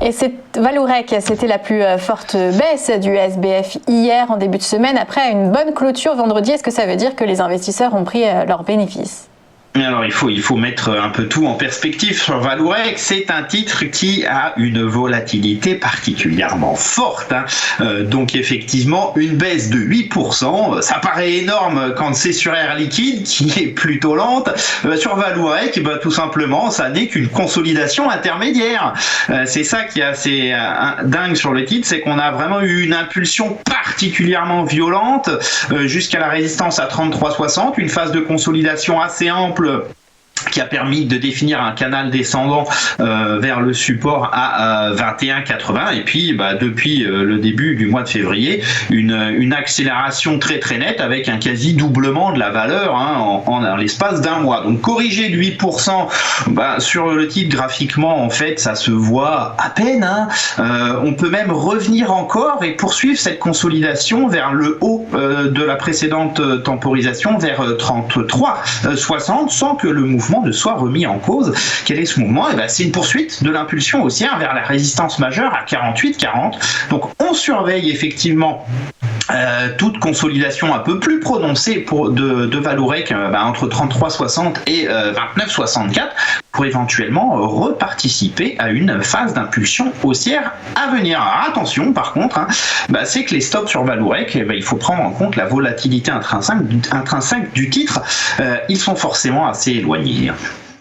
Et Vallourec, c'était la plus forte baisse du SBF hier en début de semaine, après une bonne clôture vendredi. Est-ce que ça veut dire que les investisseurs ont pris leurs bénéfices ? Alors il faut mettre un peu tout en perspective sur Vallourec. C'est un titre qui a une volatilité particulièrement forte. Donc effectivement, une baisse de 8%, ça paraît énorme quand c'est sur Air Liquide qui est plutôt lente. Sur Vallourec, tout simplement, ça n'est qu'une consolidation intermédiaire. C'est ça qui est assez dingue sur le titre, c'est qu'on a vraiment eu une impulsion particulièrement violente jusqu'à la résistance à 33,60, une phase de consolidation assez ample qui a permis de définir un canal descendant vers le support à 21,80 et puis depuis le début du mois de février une accélération très très nette avec un quasi doublement de la valeur en l'espace d'un mois. Donc corrigé de 8% sur le titre graphiquement, en fait ça se voit à peine. On peut même revenir encore et poursuivre cette consolidation vers le haut de la précédente temporisation vers 33,60 sans que le mouvement ne soit remis en cause. Quel est ce mouvement ? C'est une poursuite de l'impulsion haussière vers la résistance majeure à 48,40. Donc on surveille effectivement toute consolidation un peu plus prononcée de Vallourec entre 33,60 et 29,64 pour éventuellement reparticiper à une phase d'impulsion haussière à venir. Alors, attention par contre, c'est que les stops sur Vallourec, il faut prendre en compte la volatilité intrinsèque du titre. Ils sont forcément assez éloignés.